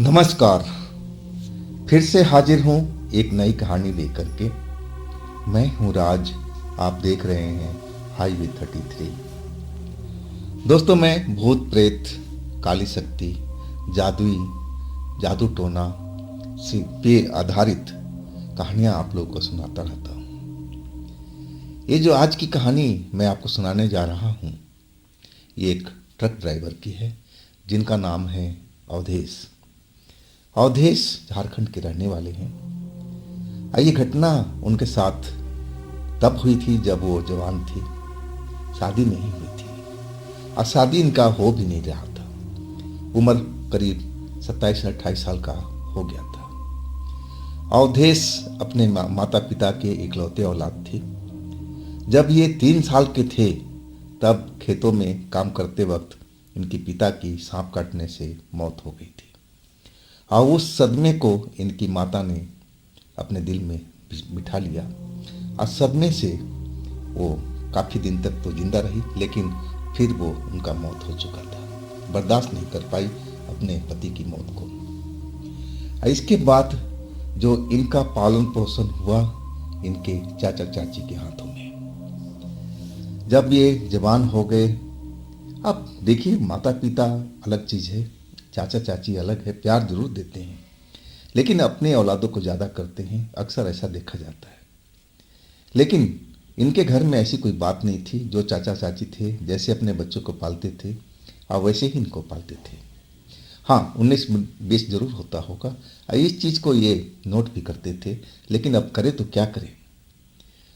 नमस्कार। फिर से हाजिर हूँ एक नई कहानी लेकर के। मैं हूँ राज। आप देख रहे हैं हाईवे 33। दोस्तों, मैं भूत प्रेत, काली शक्ति, जादुई, जादू टोना से पे आधारित कहानियाँ आप लोगों को सुनाता रहता हूँ। ये जो आज की कहानी मैं आपको सुनाने जा रहा हूँ, ये एक ट्रक ड्राइवर की है जिनका नाम है अवधेश। अवधेश झारखंड के रहने वाले हैं। ये घटना उनके साथ तब हुई थी जब वो जवान थे, शादी नहीं हुई थी और शादी इनका हो भी नहीं रहा था। उम्र करीब 27-28 साल का हो गया था। अवधेश अपने माता पिता के इकलौते औलाद थे। जब ये 3 साल के थे तब खेतों में काम करते वक्त इनके पिता की सांप काटने से मौत हो गई थी और उस सदमे को इनकी माता ने अपने दिल में बिठा लिया और सदमे से वो काफ़ी दिन तक तो जिंदा रही, लेकिन फिर वो उनका मौत हो चुका था। बर्दाश्त नहीं कर पाई अपने पति की मौत को। इसके बाद जो इनका पालन पोषण हुआ इनके चाचा चाची के हाथों में। जब ये जवान हो गए, अब देखिए माता पिता अलग चीज़ है, चाचा चाची अलग है, प्यार जरूर देते हैं लेकिन अपने औलादों को ज़्यादा करते हैं, अक्सर ऐसा देखा जाता है। लेकिन इनके घर में ऐसी कोई बात नहीं थी। जो चाचा चाची थे जैसे अपने बच्चों को पालते थे और वैसे ही इनको पालते थे। हाँ, 19-20 जरूर होता होगा और इस चीज़ को ये नोट भी करते थे, लेकिन अब करें तो क्या करें।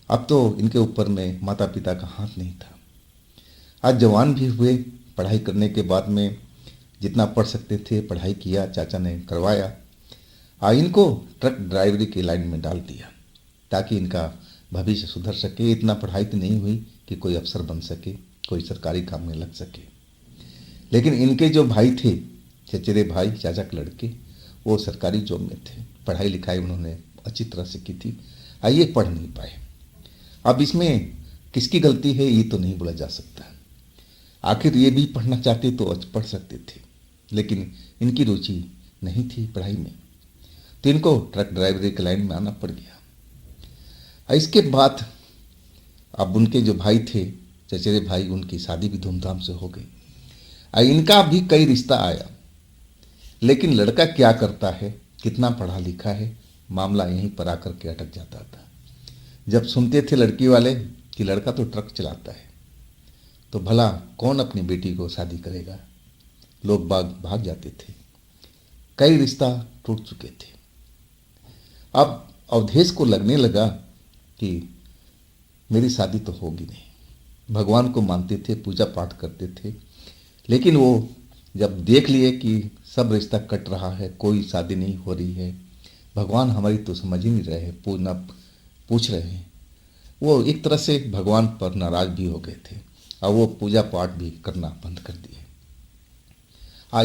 अब तो इनके ऊपर में माता पिता का हाथ नहीं था। आज जवान भी हुए, पढ़ाई करने के बाद में जितना पढ़ सकते थे पढ़ाई किया, चाचा ने करवाया और इनको ट्रक ड्राइवरी की लाइन में डाल दिया ताकि इनका भविष्य सुधर सके। इतना पढ़ाई तो नहीं हुई कि कोई अफसर बन सके, कोई सरकारी काम में लग सके। लेकिन इनके जो भाई थे, चचेरे भाई, चाचा के लड़के, वो सरकारी जॉब में थे। पढ़ाई लिखाई उन्होंने अच्छी तरह से की थी और ये पढ़ नहीं पाए। अब इसमें किसकी गलती है ये तो नहीं बोला जा सकता। आखिर ये भी पढ़ना चाहते तो पढ़ सकते थे, लेकिन इनकी रुचि नहीं थी पढ़ाई में, तो इनको ट्रक ड्राइवरी के लाइन में आना पड़ गया। इसके बाद अब उनके जो भाई थे, चचेरे भाई, उनकी शादी भी धूमधाम से हो गई। इनका भी कई रिश्ता आया, लेकिन लड़का क्या करता है, कितना पढ़ा लिखा है, मामला यहीं पर आकर के अटक जाता था। जब सुनते थे लड़की वाले कि लड़का तो ट्रक चलाता है, तो भला कौन अपनी बेटी को शादी करेगा। लोग भाग जाते थे। कई रिश्ता टूट चुके थे। अब अवधेश को लगने लगा कि मेरी शादी तो होगी नहीं। भगवान को मानते थे, पूजा पाठ करते थे, लेकिन वो जब देख लिए कि सब रिश्ता कट रहा है, कोई शादी नहीं हो रही है, भगवान हमारी तो समझ ही नहीं रहे हैं, पूछ रहे हैं, वो एक तरह से भगवान पर नाराज भी हो गए थे और वो पूजा पाठ भी करना बंद कर दिए।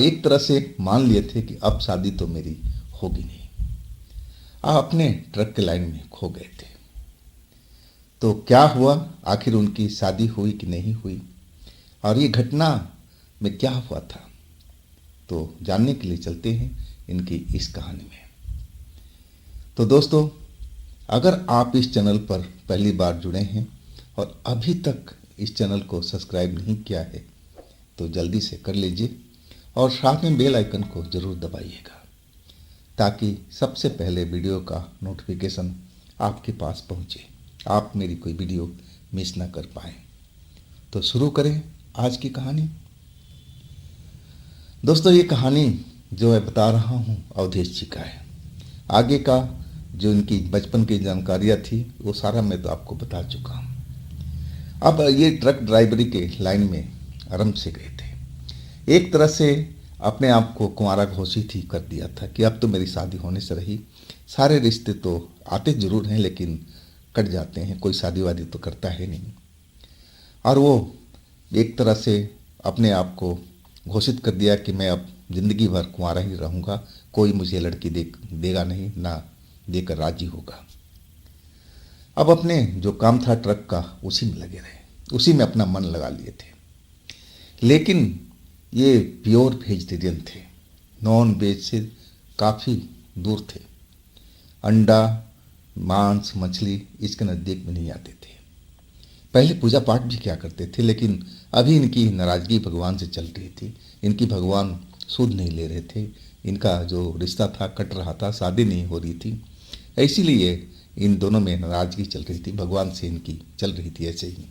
एक तरह से मान लिए थे कि अब शादी तो मेरी होगी नहीं। अपने ट्रक के लाइन में खो गए थे। तो क्या हुआ, आखिर उनकी शादी हुई कि नहीं हुई और ये घटना में क्या हुआ था, तो जानने के लिए चलते हैं इनकी इस कहानी में। तो दोस्तों, अगर आप इस चैनल पर पहली बार जुड़े हैं और अभी तक इस चैनल को सब्सक्राइब नहीं किया है तो जल्दी से कर लीजिए और साथ में बेल आइकन को ज़रूर दबाइएगा ताकि सबसे पहले वीडियो का नोटिफिकेशन आपके पास पहुंचे, आप मेरी कोई वीडियो मिस ना कर पाएँ। तो शुरू करें आज की कहानी। दोस्तों, ये कहानी जो मैं बता रहा हूँ अवधेश जी का है। आगे का जो इनकी बचपन की जानकारियाँ थी वो सारा मैं तो आपको बता चुका हूँ। अब ये ट्रक ड्राइवरी के लाइन में आराम से गए थे। एक तरह से अपने आप को कुंवारा घोषित ही कर दिया था कि अब तो मेरी शादी होने से रही। सारे रिश्ते तो आते जरूर हैं लेकिन कट जाते हैं, कोई शादी वादी तो करता है नहीं। और वो एक तरह से अपने आप को घोषित कर दिया कि मैं अब ज़िंदगी भर कुंवारा ही रहूँगा, कोई मुझे लड़की देगा नहीं, ना देकर राजी होगा। अब अपने जो काम था ट्रक का उसी में लगे रहे, उसी में अपना मन लगा लिए थे। लेकिन ये प्योर वेजिटेरियन थे, नॉन वेज से काफ़ी दूर थे। अंडा, मांस, मछली इसके नज़दीक में नहीं आते थे। पहले पूजा पाठ भी क्या करते थे, लेकिन अभी इनकी नाराज़गी भगवान से चल रही थी। इनकी भगवान सुध नहीं ले रहे थे। इनका जो रिश्ता था कट रहा था, शादी नहीं हो रही थी। इसीलिए इन दोनों में नाराज़गी चल रही थी, भगवान से इनकी चल रही थी ऐसे ही।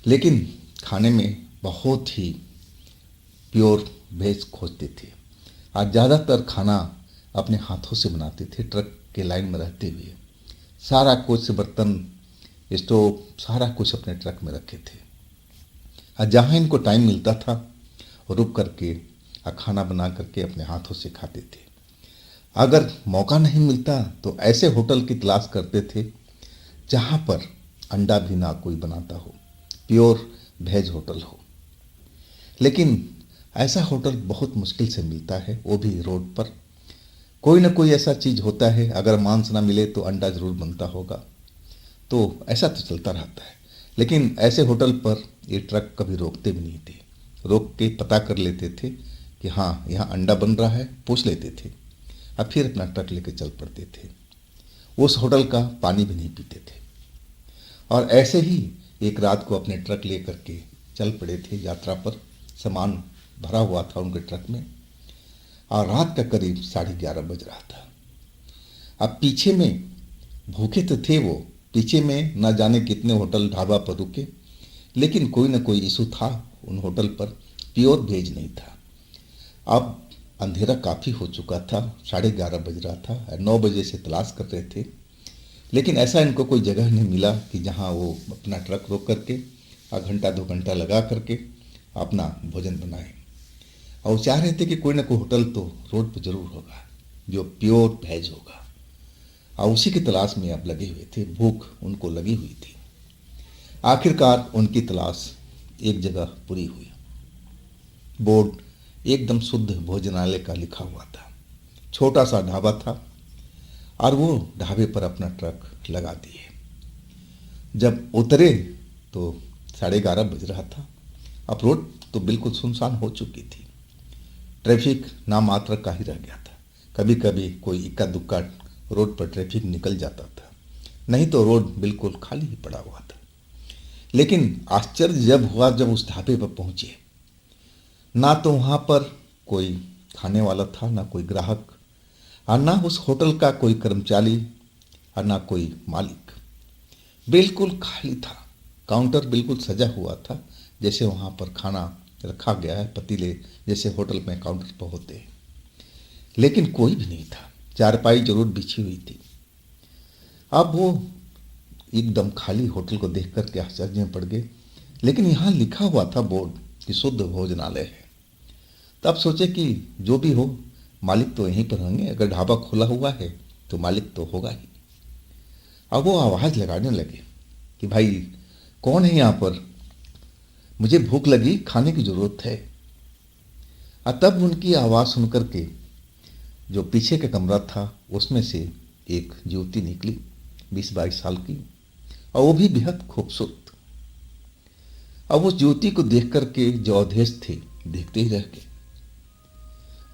लेकिन खाने में बहुत ही प्योर वेज खोजते थे। आज ज़्यादातर खाना अपने हाथों से बनाते थे, ट्रक के लाइन में रहते हुए। सारा कुछ, बर्तन, स्टोव, सारा कुछ अपने ट्रक में रखे थे। और जहाँ इनको टाइम मिलता था रुक करके खाना बना करके अपने हाथों से खाते थे। अगर मौका नहीं मिलता तो ऐसे होटल की तलाश करते थे जहाँ पर अंडा भी ना कोई बनाता हो, प्योर वेज होटल हो। लेकिन ऐसा होटल बहुत मुश्किल से मिलता है, वो भी रोड पर। कोई ना कोई ऐसा चीज़ होता है, अगर मांस ना मिले तो अंडा ज़रूर बनता होगा। तो ऐसा तो चलता रहता है। लेकिन ऐसे होटल पर ये ट्रक कभी रोकते भी नहीं थे। रोक के पता कर लेते थे कि हाँ यहाँ अंडा बन रहा है, पूछ लेते थे, अब फिर अपना ट्रक लेके चल पड़ते थे। उस होटल का पानी भी नहीं पीते थे। और ऐसे ही एक रात को अपने ट्रक ले करके चल पड़े थे यात्रा पर। सामान भरा हुआ था उनके ट्रक में और रात का करीब 11:30 बज रहा था। अब पीछे में भूखे तो थे वो, पीछे में न जाने कितने होटल ढाबा पर रुके, लेकिन कोई ना कोई इशू था उन होटल पर, प्योर वेज नहीं था। अब अंधेरा काफ़ी हो चुका था, 11:30 बज रहा था। 9 बजे से तलाश कर रहे थे, लेकिन ऐसा इनको कोई जगह नहीं मिला कि जहां वो अपना ट्रक रोक करके घंटा 2 घंटा लगा करके अपना भोजन बनाए। और चाह रहे थे कि कोई ना कोई होटल तो रोड पर जरूर होगा जो प्योर वेज होगा, और उसी की तलाश में अब लगे हुए थे। भूख उनको लगी हुई थी। आखिरकार उनकी तलाश एक जगह पूरी हुई। बोर्ड एकदम शुद्ध भोजनालय का लिखा हुआ था। छोटा सा ढाबा था और वो ढाबे पर अपना ट्रक लगा दिए। जब उतरे तो 11:30 बज रहा था। अब रोड तो बिल्कुल सुनसान हो चुकी थी। ट्रैफिक नाम मात्र का ही रह गया था। कभी कभी कोई इक्का दुक्का रोड पर ट्रैफिक निकल जाता था, नहीं तो रोड बिल्कुल खाली ही पड़ा हुआ था। लेकिन आश्चर्य जब हुआ जब उस ढाबे पर पहुंचे, ना तो वहां पर कोई खाने वाला था, ना कोई ग्राहक, और ना उस होटल का कोई कर्मचारी और ना कोई मालिक। बिल्कुल खाली था। काउंटर बिल्कुल सजा हुआ था, जैसे वहां पर खाना रखा गया है, पतीले जैसे होटल में काउंटर पर होते हैं। लेकिन कोई भी नहीं था। चारपाई जरूर बिछी हुई थी। अब वो एकदम खाली होटल को देख करके आश्चर्य में पड़ गए। लेकिन यहाँ लिखा हुआ था बोर्ड कि शुद्ध भोजनालय है। तब सोचे कि जो भी हो, मालिक तो यहीं पर होंगे। अगर ढाबा खुला हुआ है तो मालिक तो होगा ही। अब वो आवाज़ लगाने लगे कि भाई कौन है यहाँ पर, मुझे भूख लगी, खाने की ज़रूरत है। और तब उनकी आवाज़ सुन करके जो पीछे का कमरा था उसमें से एक युवती निकली, 20-22 साल की, और वो भी बेहद खूबसूरत। अब उस युवती को देख करके जो अवधेश थे देखते ही रह गए।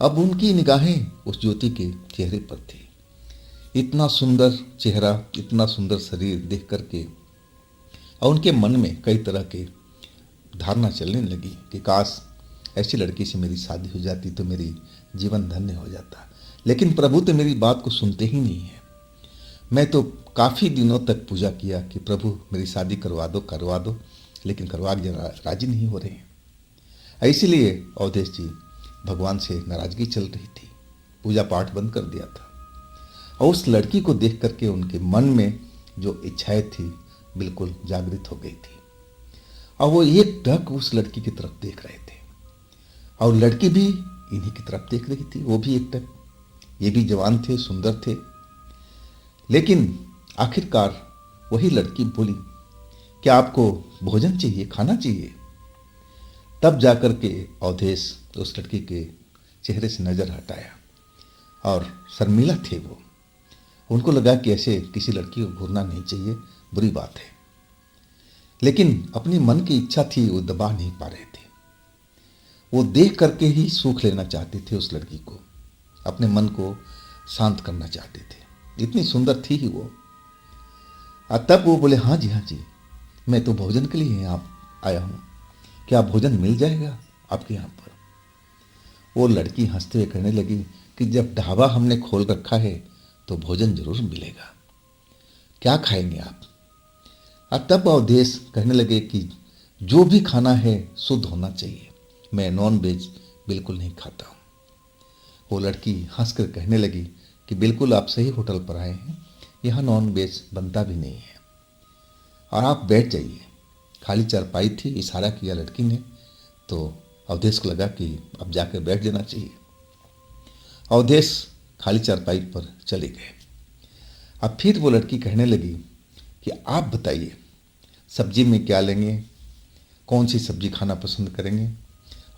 अब उनकी निगाहें उस युवती के चेहरे पर थी। इतना सुंदर चेहरा, इतना सुंदर शरीर देख करके और उनके मन में कई तरह के धारणा चलने लगी कि काश ऐसी लड़की से मेरी शादी हो जाती तो मेरी जीवन धन्य हो जाता। लेकिन प्रभु तो मेरी बात को सुनते ही नहीं है। मैं तो काफ़ी दिनों तक पूजा किया कि प्रभु मेरी शादी करवा दो, लेकिन करवा के राजी नहीं हो रहे हैं। इसीलिए अवधेश जी भगवान से नाराज़गी चल रही थी, पूजा पाठ बंद कर दिया था। और उस लड़की को देख करके उनके मन में जो इच्छाएं थी बिल्कुल जागृत हो गई थी। और वो एक टक उस लड़की की तरफ देख रहे थे और लड़की भी इन्हीं की तरफ देख रही थी। वो भी एक टक, ये भी जवान थे, सुंदर थे। लेकिन आखिरकार वही लड़की बोली, क्या आपको भोजन चाहिए, खाना चाहिए? तब जाकर के अवधेश उस लड़की के चेहरे से नज़र हटाया और शर्मिला थे वो। उनको लगा कि ऐसे किसी लड़की को घूरना नहीं चाहिए, बुरी बात है। लेकिन अपनी मन की इच्छा थी, वो दबा नहीं पा रहे थे। वो देख करके ही सूख लेना चाहते थे उस लड़की को। अपने मन को शांत करना चाहते थे। इतनी सुंदर थी ही वो। तब वो बोले, हाँ जी हाँ जी, मैं तो भोजन के लिए यहाँ आया हूँ, क्या भोजन मिल जाएगा आपके यहाँ पर? वो लड़की हंसते हुए कहने लगी कि जब ढाबा हमने खोल रखा है तो भोजन जरूर मिलेगा, क्या खाएंगे आप? तब अवधेश कहने लगे कि जो भी खाना है शुद्ध होना चाहिए, मैं नॉन वेज बिल्कुल नहीं खाता हूँ। वो लड़की हंसकर कहने लगी कि बिल्कुल आप सही होटल पर आए हैं, यहाँ नॉन वेज बनता भी नहीं है, और आप बैठ जाइए। खाली चारपाई थी, इशारा किया लड़की ने, तो अवधेश को लगा कि अब जाकर बैठ जाना चाहिए। अवधेश खाली चारपाई पर चले गए। अब फिर वो लड़की कहने लगी कि आप बताइए सब्जी में क्या लेंगे, कौन सी सब्जी खाना पसंद करेंगे?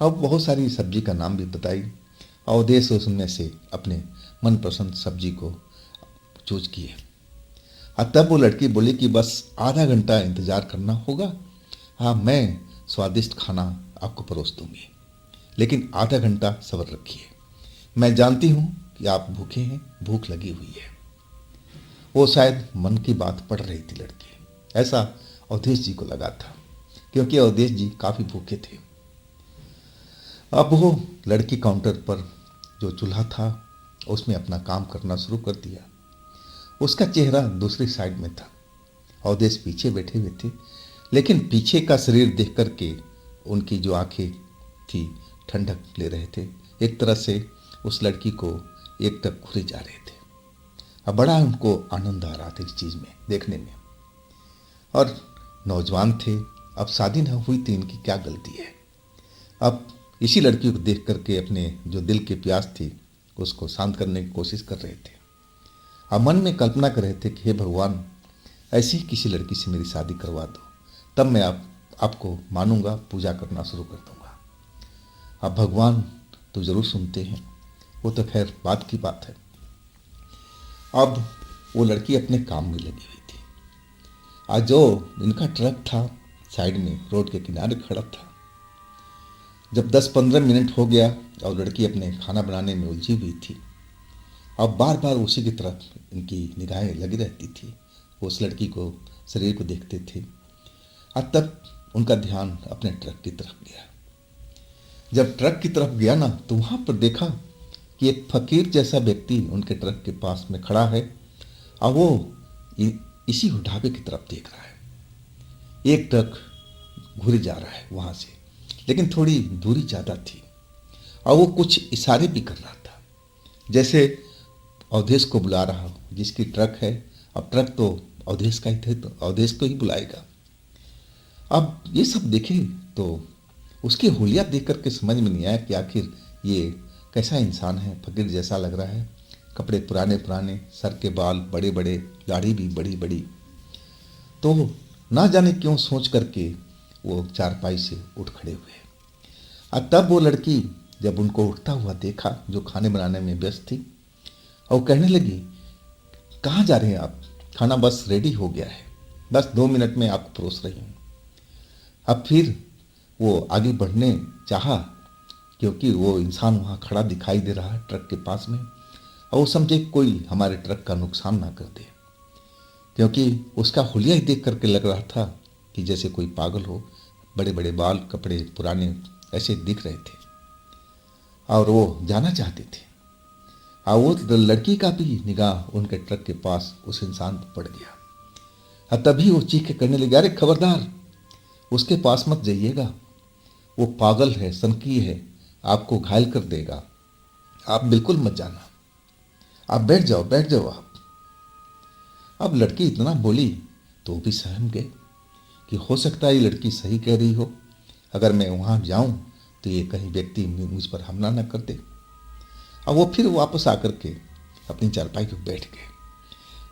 अब बहुत सारी सब्जी का नाम भी बताई। अवधेश उसमें से अपने मनपसंद सब्जी को चूज किए। तब वो लड़की बोली कि बस आधा घंटा इंतज़ार करना होगा, हाँ मैं स्वादिष्ट खाना आपको परोस दूंगी, लेकिन आधा घंटा सब्र रखिए, मैं जानती हूँ कि आप भूखे हैं, भूख लगी हुई है। वो शायद मन की बात पढ़ रही थी लड़की, ऐसा अवधेश जी को लगा था, क्योंकि अवधेश जी काफ़ी भूखे थे। अब वो लड़की काउंटर पर जो चूल्हा था उसमें अपना काम करना शुरू कर दिया। उसका चेहरा दूसरी साइड में था, अवधेश पीछे बैठे हुए थे, लेकिन पीछे का शरीर देख कर के उनकी जो आंखें थी ठंडक ले रहे थे, एक तरह से उस लड़की को एक टक घूरे जा रहे थे। अब बड़ा उनको आनंद आ रहा था इस चीज़ में देखने में। और नौजवान थे, अब शादी न हुई थी, इनकी क्या गलती है? अब इसी लड़की को देख करके अपने जो दिल की प्यास थी उसको शांत करने की कोशिश कर रहे थे। अब मन में कल्पना कर रहे थे कि हे भगवान, ऐसी ही किसी लड़की से मेरी शादी करवा दो, तब मैं आपको मानूंगा, पूजा करना शुरू कर दूंगा। अब भगवान तो ज़रूर सुनते हैं, वो तो खैर बात की बात है। अब वो लड़की अपने काम में लगी हुई थी। आज जो इनका ट्रक था साइड में रोड के किनारे खड़ा था। जब 10-15 मिनट हो गया और लड़की अपने खाना बनाने में उलझी हुई थी, अब बार बार उसी की तरफ इनकी निगाहें लगी रहती थी, वो उस लड़की को, शरीर को देखते थे। अब तब उनका ध्यान अपने ट्रक की तरफ गया। जब ट्रक की तरफ गया ना, तो वहाँ पर देखा कि एक फकीर जैसा व्यक्ति उनके ट्रक के पास में खड़ा है, और वो इसी ढाबे की तरफ देख रहा है। एक ट्रक घुर जा रहा है वहाँ से, लेकिन थोड़ी दूरी ज़्यादा थी, और वो कुछ इशारे भी कर रहा था, जैसे अवधेश को बुला रहा हो। जिसकी ट्रक है, अब ट्रक तो अवधेश का ही थे, तो अवधेश को ही बुलाएगा। अब ये सब देखे तो उसकी हुलिया देख करके समझ में नहीं आया कि आखिर ये कैसा इंसान है। फकीर जैसा लग रहा है, कपड़े पुराने पुराने, सर के बाल बड़े बड़े, दाढ़ी भी बड़ी बड़ी। तो ना जाने क्यों सोच करके वो चारपाई से उठ खड़े हुए। और तब वो लड़की जब उनको उठता हुआ देखा, जो खाने बनाने में व्यस्त थी, और कहने लगी, कहाँ जा रहे हैं आप? खाना बस रेडी हो गया है, बस 2 मिनट में आपको परोस रही हूँ। अब फिर वो आगे बढ़ने चाहा, क्योंकि वो इंसान वहाँ खड़ा दिखाई दे रहा है ट्रक के पास में, और वो समझे कोई हमारे ट्रक का नुकसान ना कर दे, क्योंकि उसका हुलिया ही देख करके लग रहा था कि जैसे कोई पागल हो, बड़े बड़े बाल, कपड़े पुराने ऐसे दिख रहे थे, और वो जाना चाहते थे। और वो लड़की का भी निगाह उनके ट्रक के पास उस इंसान पर पड़ गया, और तभी वो चीख के करने लगी, अरे खबरदार, उसके पास मत जाइएगा, वो पागल है, सनकी है, आपको घायल कर देगा, आप बिल्कुल मत जाना, आप बैठ जाओ बैठ जाओ आप। अब लड़की इतना बोली तो वो भी सहम गए कि हो सकता है ये लड़की सही कह रही हो, अगर मैं वहाँ जाऊँ तो ये कहीं व्यक्ति मुझ पर हमला न कर दे। अब वो फिर वापस आकर के अपनी चारपाई पर बैठ गए।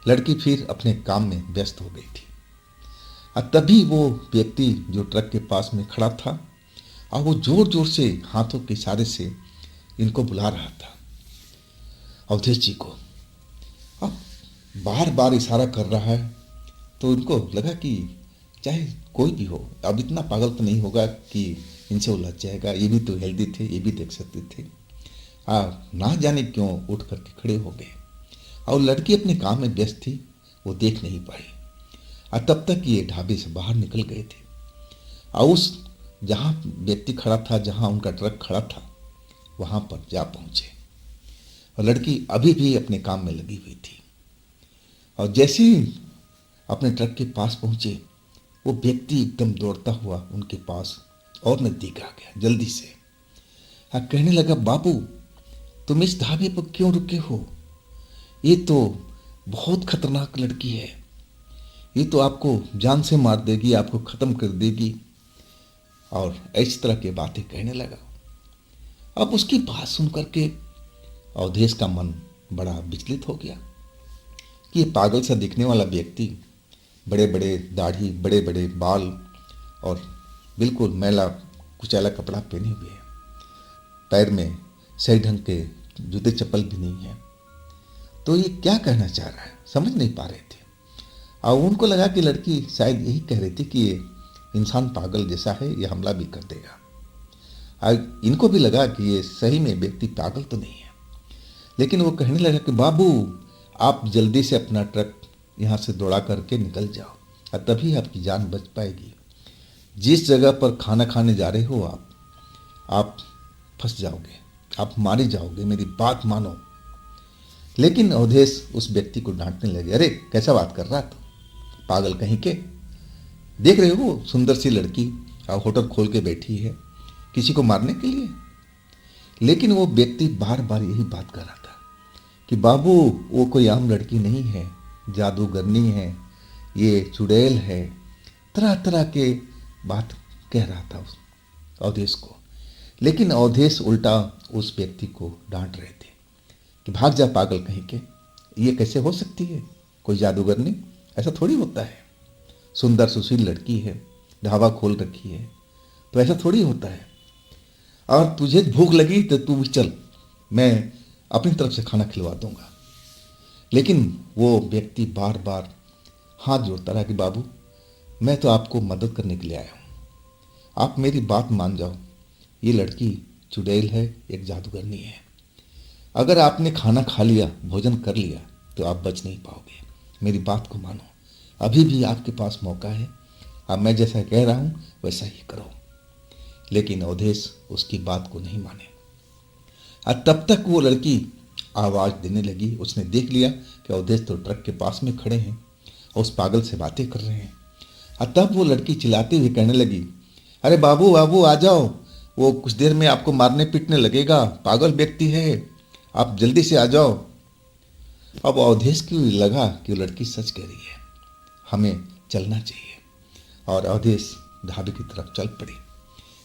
लड़की फिर अपने काम में व्यस्त हो गई थी। और तभी वो व्यक्ति जो ट्रक के पास में खड़ा था, और वो जोर जोर से हाथों के इशारे से इनको बुला रहा था, अवधेश जी को। अब बार बार इशारा कर रहा है, तो इनको लगा कि चाहे कोई भी हो, अब इतना पागल तो नहीं होगा कि इनसे उलझ जाएगा, ये भी तो हेल्दी थे, ये भी देख सकते थे। ना जाने क्यों उठ करके खड़े हो गए और लड़की अपने काम में व्यस्त थी, वो देख नहीं पाई। और तब तक ये ढाबे से बाहर निकल गए थे और उस जहाँ व्यक्ति खड़ा था, जहाँ उनका ट्रक खड़ा था, वहाँ पर जा पहुँचे। और लड़की अभी भी अपने काम में लगी हुई थी और जैसे ही अपने ट्रक के पास पहुँचे, वो व्यक्ति एकदम दौड़ता हुआ उनके पास और नज़दीक आ गया जल्दी से। कहने लगा, बाबू तुम इस ढाबे पर क्यों रुके हो? ये तो बहुत खतरनाक लड़की है, ये तो आपको जान से मार देगी, आपको ख़त्म कर देगी। और इस तरह की बातें कहने लगा। अब उसकी बात सुन करके अवधेश का मन बड़ा विचलित हो गया कि ये पागल सा दिखने वाला व्यक्ति, बड़े बड़े दाढ़ी, बड़े बड़े बाल और बिल्कुल मैला कुचैला कपड़ा पहने हुए है, पैर में सही ढंग के जूते चप्पल भी नहीं है। तो ये क्या कहना चाह रहा है, समझ नहीं पा रहे थे। और उनको लगा कि लड़की शायद यही कह रही थी कि ये इंसान पागल जैसा है, ये हमला भी कर देगा। और इनको भी लगा कि ये सही में व्यक्ति पागल तो नहीं है। लेकिन वो कहने लगा कि बाबू आप जल्दी से अपना ट्रक यहाँ से दौड़ा करके निकल जाओ और तभी आपकी जान बच पाएगी। जिस जगह पर खाना खाने जा रहे हो आप फंस जाओगे, आप मारे जाओगे, मेरी बात मानो। लेकिन अवधेश उस व्यक्ति को डांटने लगे, अरे कैसा बात कर रहा तू, पागल कहीं के, देख रहे हो सुंदर सी लड़की और होटल खोल के बैठी है किसी को मारने के लिए। लेकिन वो व्यक्ति बार बार यही बात कर रहा था कि बाबू वो कोई आम लड़की नहीं है, जादूगरनी है, ये चुड़ैल है, तरह तरह के बात कह रहा था उस अवधेश को। लेकिन अवधेश उल्टा उस व्यक्ति को डांट रहे थे कि भाग जा पागल कहीं के, ये कैसे हो सकती है, कोई जादूगरनी, ऐसा थोड़ी होता है, सुंदर सुशील लड़की है, ढाबा खोल रखी है, तो ऐसा थोड़ी होता है। और तुझे भूख लगी तो तू भी चल, मैं अपनी तरफ से खाना खिलवा दूंगा। लेकिन वो व्यक्ति बार बार हाथ जोड़ता रहा कि बाबू मैं तो आपको मदद करने के लिए आया हूँ, आप मेरी बात मान जाओ, ये लड़की चुड़ैल है, एक जादूगरनी है, अगर आपने खाना खा लिया, भोजन कर लिया तो आप बच नहीं पाओगे, मेरी बात को मानो, अभी भी आपके पास मौका है, अब मैं जैसा कह रहा हूँ वैसा ही करो। लेकिन अवधेश उसकी बात को नहीं माने। और तब तक वो लड़की आवाज़ देने लगी, उसने देख लिया कि अवधेश तो ट्रक के पास में खड़े हैं और उस पागल से बातें कर रहे हैं। और तब वो लड़की चिल्लाते हुए कहने लगी, अरे बाबू बाबू आ जाओ, वो कुछ देर में आपको मारने पीटने लगेगा, पागल व्यक्ति है, आप जल्दी से आ जाओ। अब अवधेश को लगा कि वो लड़की सच कह रही है, हमें चलना चाहिए। और अवधेश ढाबे की तरफ चल पड़ी।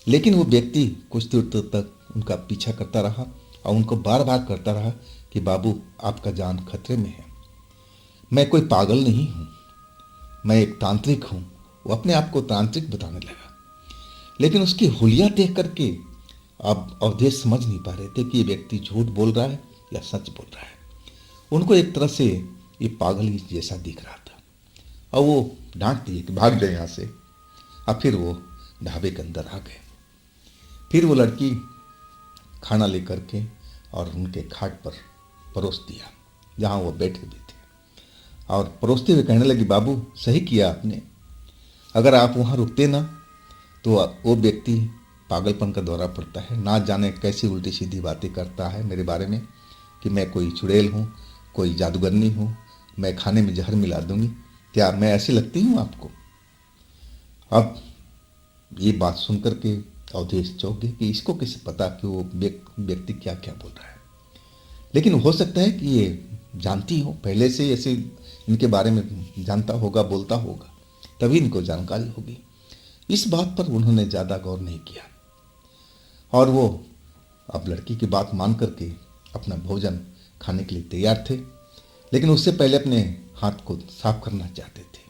लेकिन वो व्यक्ति कुछ देर तक उनका पीछा करता रहा और उनको बार बार करता रहा कि बाबू आपका जान खतरे में है, मैं कोई पागल नहीं हूँ, मैं एक तांत्रिक हूँ। वो अपने आप को तांत्रिक बताने लगा। लेकिन उसकी हुलिया देख करके अब अवधेश समझ नहीं पा रहे थे कि ये व्यक्ति झूठ बोल रहा है या सच बोल रहा है। उनको एक तरह से ये पागल ही जैसा दिख रहा था और वो डांट दिए कि भाग जाए यहाँ से। अब फिर वो ढाबे के अंदर आ गए। फिर वो लड़की खाना लेकर के और उनके खाट पर परोस दिया जहाँ वो बैठे हुए थे, और परोसते हुए कहने लगी, बाबू सही किया आपने, अगर आप वहाँ रुकते ना तो वो व्यक्ति पागलपन का दौरा पड़ता है, ना जाने कैसी उल्टी सीधी बातें करता है मेरे बारे में कि मैं कोई चुड़ैल हूँ, कोई जादूगरनी हूँ, मैं खाने में जहर मिला दूंगी, क्या मैं ऐसी लगती हूँ आपको? अब ये बात सुन कर के अवधेश चौंक गए कि इसको कैसे पता कि वो व्यक्ति क्या क्या बोल रहा है। लेकिन हो सकता है कि ये जानती हो, पहले से ऐसे इनके बारे में जानता होगा, बोलता होगा, तभी इनको जानकारी होगी। इस बात पर उन्होंने ज़्यादा गौर नहीं किया और वो अब लड़की की बात मान करके अपना भोजन खाने के लिए तैयार थे। लेकिन उससे पहले अपने हाथ को साफ करना चाहते थे,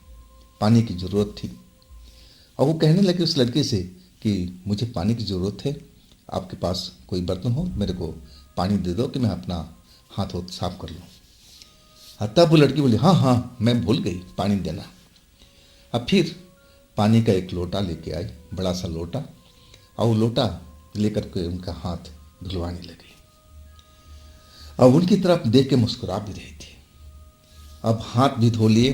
पानी की ज़रूरत थी। और वो कहने लगे उस लड़के से कि मुझे पानी की ज़रूरत है, आपके पास कोई बर्तन हो, मेरे को पानी दे दो कि मैं अपना हाथ वो साफ कर लूँ। तब वो लड़की बोली, हाँ हाँ मैं भूल गई पानी देना। अब फिर पानी का एक लोटा लेके आई, बड़ा सा लोटा, और वो लोटा लेकर के उनका हाथ धुलवाने लगी। अब उनकी तरफ देख के मुस्कुरा भी रही थी। अब हाथ भी धो लिए,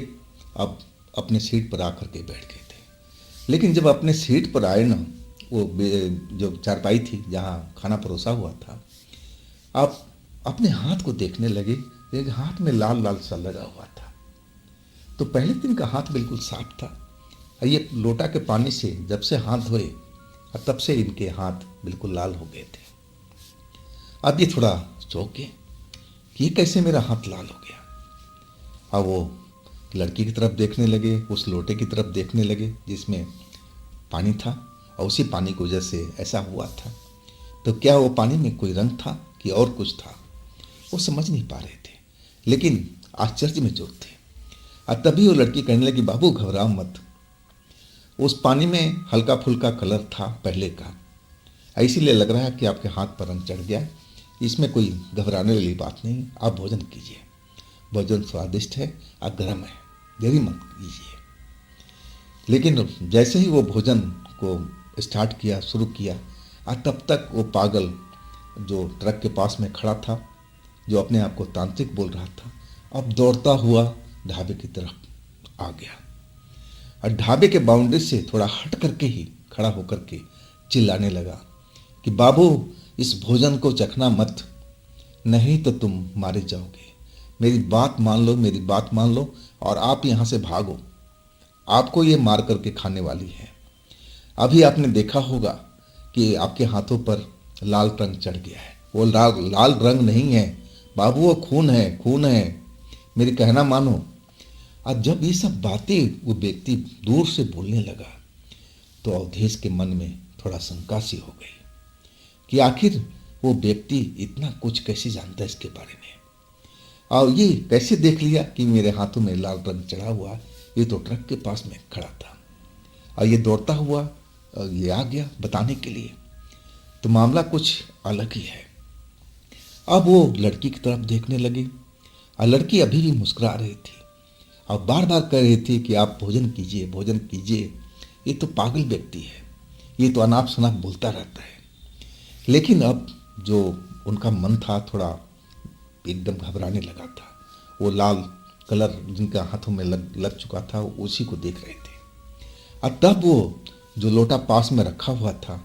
अब अपने सीट पर आकर के बैठ गए थे। लेकिन जब अपने सीट पर आए ना, वो जो चारपाई थी जहाँ खाना परोसा हुआ था, अब अपने हाथ को देखने लगे। एक हाथ में लाल लाल सा लगा हुआ था। तो पहले दिन का हाथ बिल्कुल साफ था। ये लोटा के पानी से जब से हाथ धोए और तब से इनके हाथ बिल्कुल लाल हो गए थे। अब ये थोड़ा चौंक गए कि ये कैसे मेरा हाथ लाल हो गया। अब वो लड़की की तरफ देखने लगे, उस लोटे की तरफ देखने लगे जिसमें पानी था, और उसी पानी की वजह से ऐसा हुआ था। तो क्या वो पानी में कोई रंग था कि और कुछ था, वो समझ नहीं पा रहे थे, लेकिन आश्चर्य में जोर थे। और तभी वो लड़की कहने लगी, बाबू घबराओ मत, उस पानी में हल्का फुल्का कलर था पहले का, इसीलिए लग रहा है कि आपके हाथ पर रंग चढ़ गया। इसमें कोई घबराने वाली बात नहीं, आप भोजन कीजिए, भोजन स्वादिष्ट है और गर्म है, देरी मत कीजिए। लेकिन जैसे ही वो भोजन को स्टार्ट किया, शुरू किया, और तब तक वो पागल जो ट्रक के पास में खड़ा था, जो अपने आप को तांत्रिक बोल रहा था, अब दौड़ता हुआ ढाबे की तरफ आ गया। और ढाबे के बाउंड्री से थोड़ा हट करके ही खड़ा होकर के चिल्लाने लगा कि बाबू, इस भोजन को चखना मत, नहीं तो तुम मारे जाओगे। मेरी बात मान लो, मेरी बात मान लो, और आप यहाँ से भागो, आपको ये मार करके खाने वाली है। अभी आपने देखा होगा कि आपके हाथों पर लाल रंग चढ़ गया है। वो लाल रंग नहीं है बाबू, वो खून है, खून है, मेरी कहना मानो। और जब ये सब बातें वो व्यक्ति दूर से बोलने लगा, तो अवधेश के मन में थोड़ा शंका सी हो गई कि आखिर वो व्यक्ति इतना कुछ कैसे जानता है इसके बारे में, और ये कैसे देख लिया कि मेरे हाथों में लाल रंग चढ़ा हुआ। ये तो ट्रक के पास में खड़ा था और ये दौड़ता हुआ ये आ गया बताने के लिए। तो मामला कुछ अलग ही है। अब वो लड़की की तरफ देखने लगी, और लड़की अभी भी मुस्कुरा रही थी और बार बार कह रही थी कि आप भोजन कीजिए, भोजन कीजिए। ये तो पागल व्यक्ति है, ये तो अनाप शनाप बोलता रहता है। लेकिन अब जो उनका मन था थोड़ा एकदम घबराने लगा था। वो लाल कलर जिनका हाथों में लग चुका था, उसी को देख रहे थे। और तब वो जो लोटा पास में रखा हुआ था,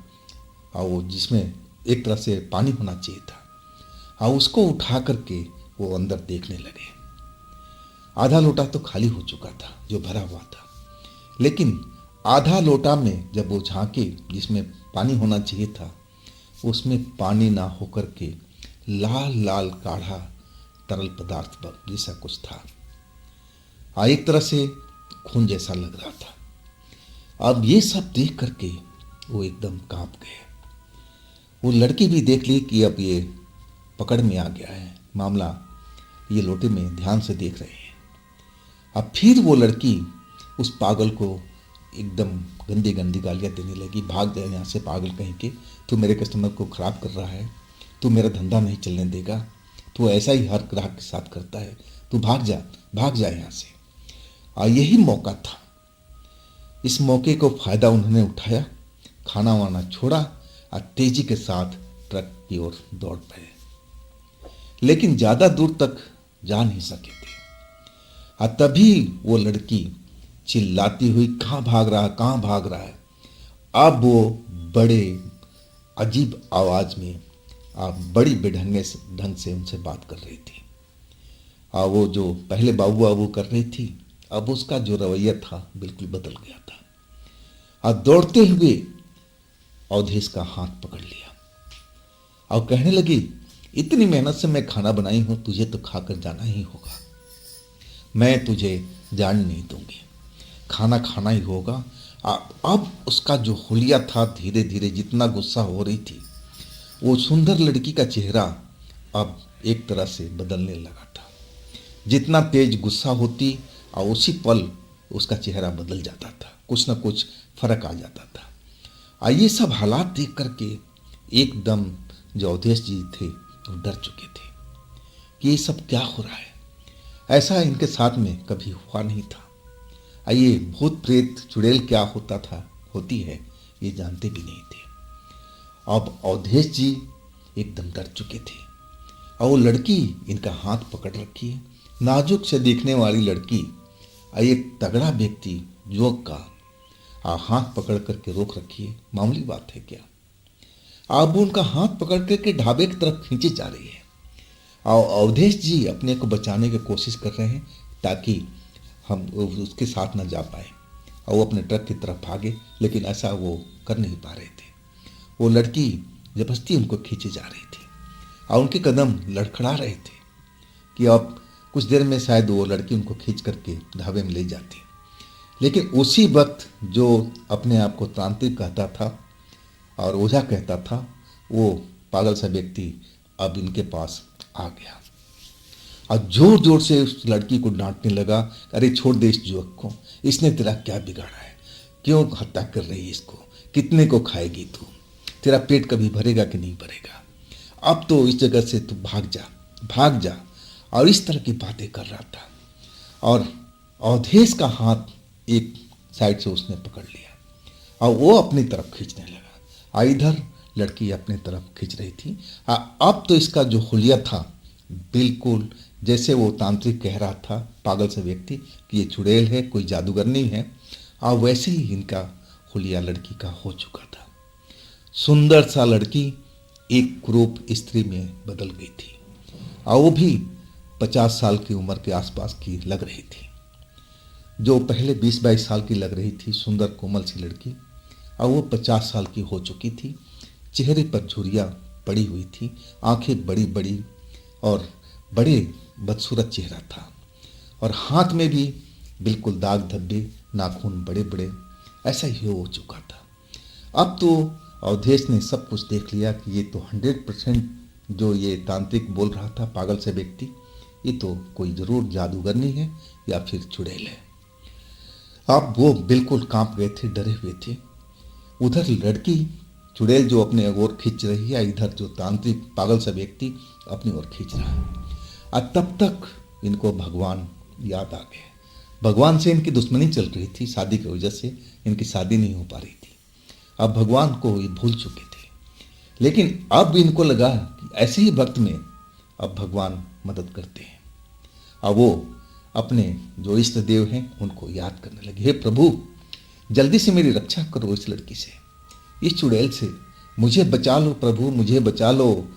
और वो जिसमें एक तरह से पानी होना चाहिए था, और उसको उठा करके वो अंदर देखने लगे। आधा लोटा तो खाली हो चुका था जो भरा हुआ था, लेकिन आधा लोटा में जब वो झांके जिसमें पानी होना चाहिए था, उसमें पानी ना होकर के लाल लाल गाढ़ा तरल पदार्थ जैसा कुछ था, एक तरह से खून जैसा लग रहा था। अब ये सब देख करके वो एकदम कांप गए। वो लड़की भी देख ली कि अब ये पकड़ में आ गया है मामला, ये लोटे में ध्यान से देख रहे हैं। अब फिर वो लड़की उस पागल को एकदम गंदी गंदी गालियाँ देने लगी, भाग जाए यहाँ से पागल कहीं के, तू मेरे कस्टमर को ख़राब कर रहा है, तू मेरा धंधा नहीं चलने देगा, तू ऐसा ही हर ग्राहक के साथ करता है, तू भाग जा यहाँ से। और यही मौका था। इस मौके को फ़ायदा उन्होंने उठाया, खाना वाना छोड़ा और तेज़ी के साथ ट्रक की ओर दौड़ पड़े। लेकिन ज़्यादा दूर तक जा नहीं सके थे। और तभी वो लड़की चिल्लाती हुई, कहाँ भाग रहा है, कहाँ भाग रहा है। अब वो बड़े अजीब आवाज़ में बड़ी ढंग से उनसे बात कर रही थी। और वो जो पहले बाबू बाबू कर रही थी, अब उसका जो रवैया था बिल्कुल बदल गया था। और दौड़ते हुए अवधेश का हाथ पकड़ लिया और कहने लगी, इतनी मेहनत से मैं खाना बनाई हूँ, तुझे तो खाकर जाना ही होगा, मैं तुझे जान नहीं दूंगी, खाना खाना ही होगा। अब उसका जो हुलिया था, धीरे धीरे जितना गुस्सा हो रही थी, वो सुंदर लड़की का चेहरा अब एक तरह से बदलने लगा था। जितना तेज गुस्सा होती और उसी पल उसका चेहरा बदल जाता था, कुछ ना कुछ फर्क आ जाता था। और ये सब हालात देख करके एकदम जो अवधेश जी थे वो डर चुके थे कि ये सब क्या हो रहा है, ऐसा इनके साथ में कभी हुआ नहीं था। आइए, भूत प्रेत चुड़ैल क्या होती है ये जानते भी नहीं थे। अब अवधेश जी एकदम डर चुके थे और वो लड़की इनका हाथ पकड़ रखी है, नाजुक से दिखने वाली लड़की, और एक तगड़ा व्यक्ति युवक का हाथ पकड़ करके रोक रखी है। मामूली बात है क्या? अब वो उनका हाथ पकड़ करके ढाबे की तरफ खींचे जा रही है और अवधेश जी अपने को बचाने की कोशिश कर रहे हैं ताकि हम उसके साथ न जा पाए और वो अपने ट्रक की तरफ भागे, लेकिन ऐसा वो कर नहीं पा रहे थे। वो लड़की जबरदस्ती उनको खींचे जा रही थी और उनके कदम लड़खड़ा रहे थे कि अब कुछ देर में शायद वो लड़की उनको खींच करके ढाबे में ले जाती। लेकिन उसी वक्त जो अपने आप को तांत्रिक कहता था और ओझा कहता था, वो पागल सा व्यक्ति अब इनके पास आ गया और जोर जोर से उस लड़की को डांटने लगा, अरे छोड़ दे इस युवक को, इसने तेरा क्या बिगाड़ा है, क्यों हत्या कर रही है इसको, कितने को खाएगी तू, तेरा पेट कभी भरेगा कि नहीं भरेगा, अब तो इस जगह से तू भाग जा। और इस तरह की बातें कर रहा था और अवधेश का हाथ एक साइड से उसने पकड़ लिया और वो अपनी तरफ खींचने लगा और इधर लड़की अपने तरफ खींच रही थी। अब तो इसका जो हुलिया था बिल्कुल जैसे वो तांत्रिक कह रहा था पागल से व्यक्ति कि ये चुड़ैल है, कोई जादूगर नहीं है, और वैसे ही इनका हुलिया लड़की का हो चुका था। सुंदर सा लड़की एक क्रूप स्त्री में बदल गई थी और वो भी 50 साल की उम्र के आसपास की लग रही थी। जो पहले 20-22 साल की लग रही थी, सुंदर कोमल सी लड़की, और वो 50 साल की हो चुकी थी। चेहरे पर झुर्रियाँ पड़ी हुई थी, आंखें बड़ी बड़ी और बड़े बदसूरत चेहरा था और हाथ में भी बिल्कुल दाग धब्बे, नाखून बड़े बड़े, ऐसा ही हो चुका था। अब तो अवधेश ने सब कुछ देख लिया कि ये तो 100% जो ये तांत्रिक बोल रहा था पागल से व्यक्ति, ये तो कोई ज़रूर जादूगरनी है या फिर चुड़ैल है। अब वो बिल्कुल कांप गए थे, डरे हुए थे। उधर लड़की चुड़ैल जो अपने ओर खींच रही है, इधर जो तांत्रिक पागल सा व्यक्ति अपनी ओर खींच रहा है। और तब तक इनको भगवान याद आ गए। भगवान से इनकी दुश्मनी चल रही थी, शादी की वजह से इनकी शादी नहीं हो पा रही थी। अब भगवान को ये भूल चुके थे, लेकिन अब इनको लगा कि ऐसे ही वक्त में अब भगवान मदद करते हैं। अब वो अपने जो इष्ट देव हैं उनको याद करने लगे, हे प्रभु जल्दी से मेरी रक्षा करो इस लड़की से, इस चुड़ैल से, मुझे बचा लो प्रभु, मुझे बचा लो,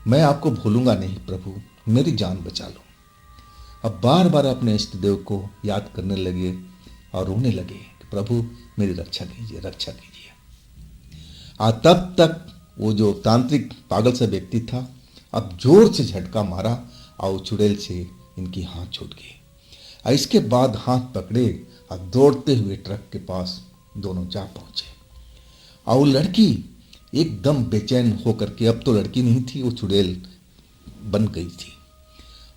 मैं आपको भूलूंगा नहीं प्रभु, मेरी जान बचा लो। अब बार बार अपने इष्ट देव को याद करने लगे और रोने लगे कि प्रभु मेरी रक्षा कीजिए, रक्षा कीजिए। तब तक वो जो तांत्रिक पागल सा व्यक्ति था अब जोर से झटका मारा और चुड़ैल से इनकी हाथ छूट गई। और इसके बाद हाथ पकड़े और दौड़ते हुए ट्रक के पास दोनों जा पहुंचे। और वो लड़की एकदम बेचैन होकर के, अब तो लड़की नहीं थी, वो चुड़ैल बन गई थी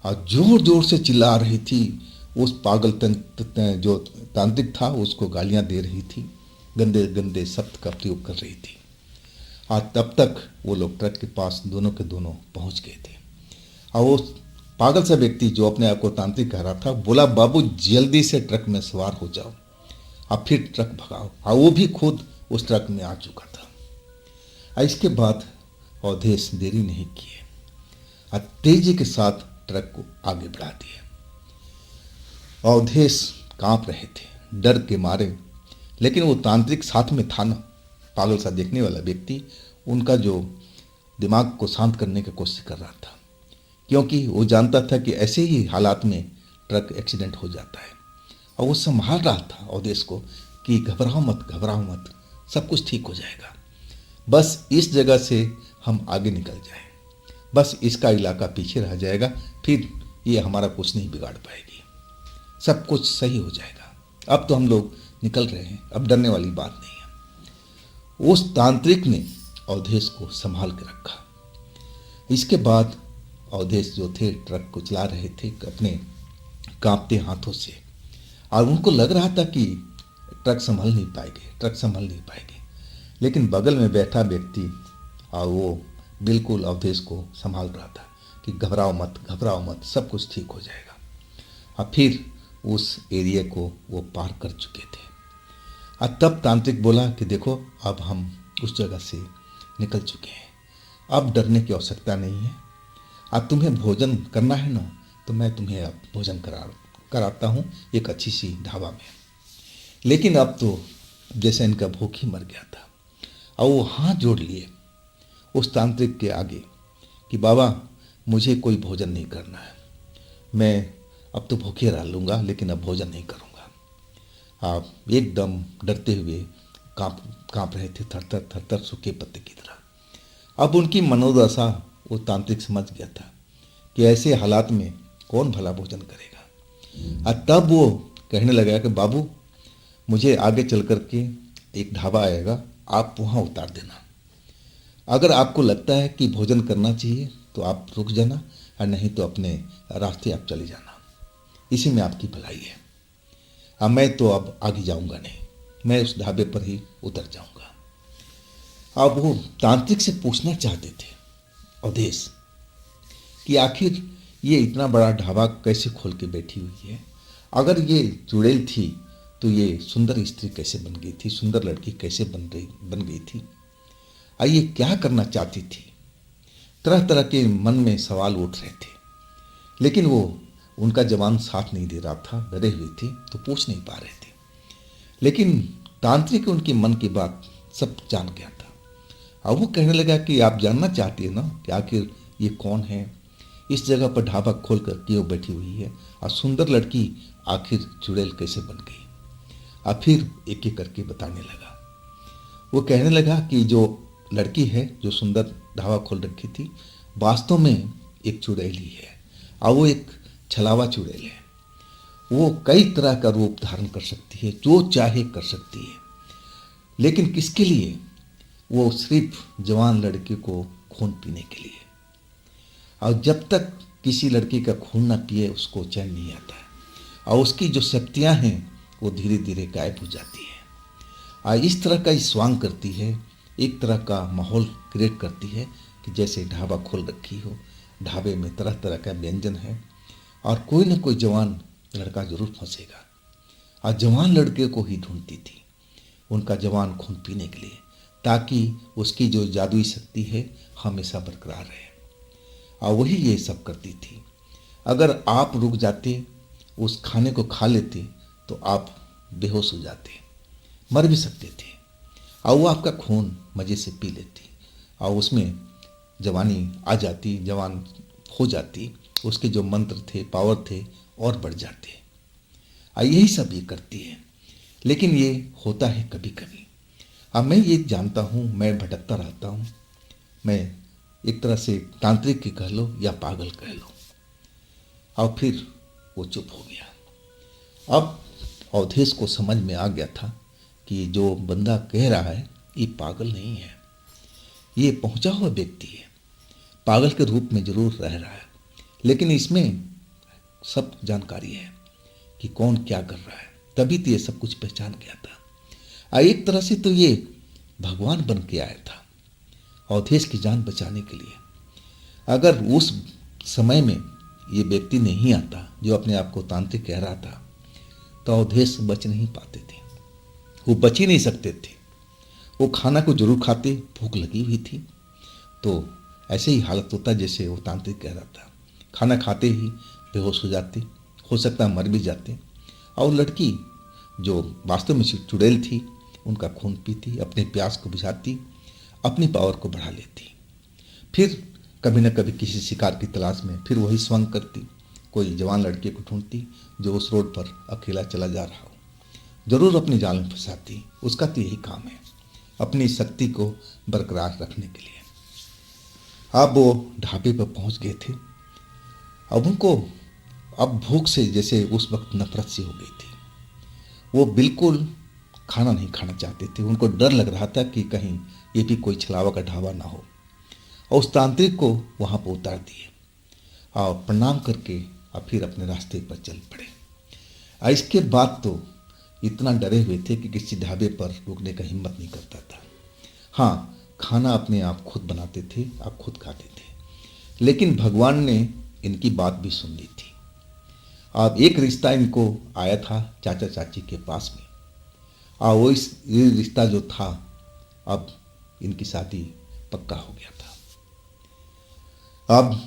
और जोर जोर से चिल्ला रही थी। उस पागल जो तांत्रिक था उसको गालियां दे रही थी, गंदे गंदे शब्द का प्रयोग कर रही थी। और तब तक वो लोग ट्रक के पास दोनों के दोनों पहुंच गए थे। और वो पागल सा व्यक्ति जो अपने आप को तांत्रिक कह रहा था बोला, बाबू जल्दी से ट्रक में सवार हो जाओ और फिर ट्रक भगाओ। और वो भी खुद उस ट्रक में आ चुका था। और इसके बाद अवधेश देरी नहीं किए और तेजी के साथ ट्रक को आगे बढ़ा दिया। अवधेश कांप रहे थे डर के मारे, लेकिन वो तांत्रिक साथ में था ना, पागल सा देखने वाला व्यक्ति, उनका जो दिमाग को शांत करने की कोशिश कर रहा था, क्योंकि वो जानता था कि ऐसे ही हालात में ट्रक एक्सीडेंट हो जाता है। और वो संभाल रहा था अवधेश को कि घबराओ मत, सब कुछ ठीक हो जाएगा, बस इस जगह से हम आगे निकल जाएं, बस इसका इलाका पीछे रह जाएगा, फिर ये हमारा कुछ नहीं बिगाड़ पाएगी, सब कुछ सही हो जाएगा, अब तो हम लोग निकल रहे हैं, अब डरने वाली बात नहीं है। उस तांत्रिक ने अवधेश को संभाल के रखा। इसके बाद अवधेश जो थे ट्रक को चला रहे थे अपने कांपते हाथों से, और उनको लग रहा था कि ट्रक संभल नहीं पाएंगे, लेकिन बगल में बैठा व्यक्ति और वो बिल्कुल अवधेश को संभाल रहा था कि घबराओ मत, सब कुछ ठीक हो जाएगा। और फिर उस एरिया को वो पार कर चुके थे। और तब तांत्रिक बोला कि देखो अब हम उस जगह से निकल चुके हैं, अब डरने की आवश्यकता नहीं है, अब तुम्हें भोजन करना है ना, तो मैं तुम्हें अब भोजन कराता हूँ एक अच्छी सी ढाबा में। लेकिन अब तो जैसे इनका भूख ही मर गया था, और वो हाथ जोड़ लिए उस तांत्रिक के आगे कि बाबा, मुझे कोई भोजन नहीं करना है, मैं अब तो भूखे रह लूँगा, लेकिन अब भोजन नहीं करूँगा। आप एकदम डरते हुए काँप काँप रहे थे, थर थर थर थर सूखे पत्ते की तरह। अब उनकी मनोदशा वो तांत्रिक समझ गया था कि ऐसे हालात में कौन भला भोजन करेगा। और तब वो कहने लगा कि बाबू, मुझे आगे चल कर के एक ढाबा आएगा, आप वहाँ उतार देना। अगर आपको लगता है कि भोजन करना चाहिए तो आप रुक जाना, और नहीं तो अपने रास्ते आप चले जाना, इसी में आपकी भलाई है। अब मैं तो अब आगे जाऊंगा नहीं, मैं उस ढाबे पर ही उतर जाऊंगा। अब वो तांत्रिक से पूछना चाहते थे अवधेश कि आखिर ये इतना बड़ा ढाबा कैसे खोल के बैठी हुई है। अगर ये चुड़ैल थी तो ये सुंदर स्त्री कैसे बन गई थी, सुंदर लड़की कैसे बन गई थी, और ये क्या करना चाहती थी। तरह तरह के मन में सवाल उठ रहे थे, लेकिन वो उनका जवान साथ नहीं दे रहा था, डरे हुए थे तो पूछ नहीं पा रहे थे। लेकिन तांत्रिक उनके मन की बात सब जान गया था। अब वो कहने लगा कि आप जानना चाहती है ना कि आखिर ये कौन है, इस जगह पर ढाबा खोल कर क्यों बैठी हुई है, और सुंदर लड़की आखिर चुड़ैल कैसे बन गई। अब फिर एक एक करके बताने लगा। वो कहने लगा कि जो लड़की है, जो सुंदर ढाबा खोल रखी थी, वास्तव में एक चुड़ैल ही है, और वो एक छलावा चुड़ैल है। वो कई तरह का रूप धारण कर सकती है, जो चाहे कर सकती है, लेकिन किसके लिए? वो सिर्फ जवान लड़के को खून पीने के लिए। और जब तक किसी लड़की का खून ना पिए उसको चैन नहीं आता है, और उसकी जो शक्तियाँ हैं वो धीरे धीरे गायब हो जाती है। और इस तरह का स्वांग करती है, एक तरह का माहौल क्रिएट करती है कि जैसे ढाबा खोल रखी हो, ढाबे में तरह तरह का व्यंजन है, और कोई न कोई जवान लड़का जरूर फंसेगा। और जवान लड़के को ही ढूंढती थी, उनका जवान खून पीने के लिए, ताकि उसकी जो जादुई शक्ति है हमेशा बरकरार रहे। और वही ये सब करती थी। अगर आप रुक जाते, उस खाने को खा लेते, तो आप बेहोश हो जाते, मर भी सकते थे, और वो आपका खून मज़े से पी लेती, और उसमें जवानी आ जाती, जवान हो जाती, उसके जो मंत्र थे, पावर थे, और बढ़ जाते। और यही सब ये करती है। लेकिन ये होता है कभी कभी। अब मैं ये जानता हूँ, मैं भटकता रहता हूँ, मैं एक तरह से तांत्रिक की कह लो या पागल कह लो। और फिर वो चुप हो गया। अब अवधेश को समझ में आ गया था कि जो बंदा कह रहा है ये पागल नहीं है, ये पहुंचा हुआ व्यक्ति है, पागल के रूप में जरूर रह रहा है, लेकिन इसमें सब जानकारी है कि कौन क्या कर रहा है। तभी तो ये सब कुछ पहचान गया था। एक तरह से तो ये भगवान बन के आया था अवधेश की जान बचाने के लिए। अगर उस समय में ये व्यक्ति नहीं आता जो अपने आप को तांत्रिक कह रहा था, तो अवधेश बच नहीं पाते थे, वो बच ही नहीं सकते थे। वो खाना को जरूर खाते, भूख लगी हुई थी, तो ऐसे ही हालत होता जैसे वो तांत्रिक कह रहा था। खाना खाते ही बेहोश हो जाते, हो सकता है मर भी जाते। और लड़की जो वास्तव में चुड़ैल थी, उनका खून पीती, अपने प्यास को बुझाती, अपनी पावर को बढ़ा लेती। फिर कभी न कभी किसी शिकार की तलाश में फिर वही स्वंग करती, कोई जवान लड़के को ढूंढती जो उस रोड पर अकेला चला जा रहा हो, जरूर अपनी जाल में फंसाती। उसका तो यही काम है, अपनी शक्ति को बरकरार रखने के लिए। अब वो ढाबे पर पहुंच गए थे। अब उनको अब भूख से जैसे उस वक्त नफरत सी हो गई थी। वो बिल्कुल खाना नहीं खाना चाहते थे। उनको डर लग रहा था कि कहीं ये भी कोई छलावा का ढाबा ना हो। और उस तांत्रिक को वहाँ पर उतार दिए और प्रणाम करके और फिर अपने रास्ते पर चल पड़े। और इसके बाद तो इतना डरे हुए थे कि किसी ढाबे पर रुकने का हिम्मत नहीं करता था। हाँ, खाना अपने आप खुद बनाते थे, आप खुद खाते थे। लेकिन भगवान ने इनकी बात भी सुन ली थी। अब एक रिश्ता इनको आया था चाचा चाची के पास में, और वो ये रिश्ता जो था, अब इनकी शादी पक्का हो गया था। अब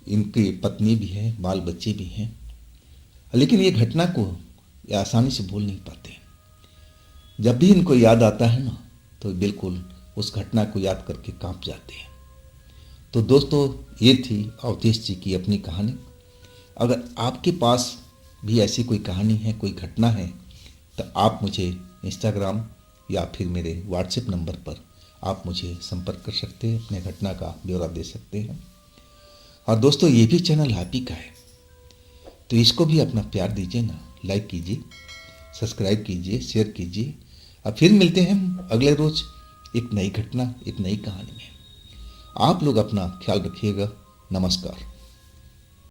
इनकी पत्नी भी है, बाल बच्चे भी हैं, लेकिन ये घटना को ये आसानी से भूल नहीं पाते। जब भी इनको याद आता है ना, तो बिल्कुल उस घटना को याद करके कांप जाते हैं। तो दोस्तों, ये थी अवधेश जी की अपनी कहानी। अगर आपके पास भी ऐसी कोई कहानी है, कोई घटना है, तो आप मुझे इंस्टाग्राम या फिर मेरे व्हाट्सएप नंबर पर आप मुझे संपर्क कर सकते हैं, अपने घटना का ब्यौरा दे सकते हैं। और दोस्तों, ये भी चैनल आप ही का है, तो इसको भी अपना प्यार दीजिए ना, लाइक कीजिए, सब्सक्राइब कीजिए, शेयर कीजिए। अब फिर मिलते हैं हम अगले रोज एक नई घटना, एक नई कहानी में। आप लोग अपना ख्याल रखिएगा। नमस्कार।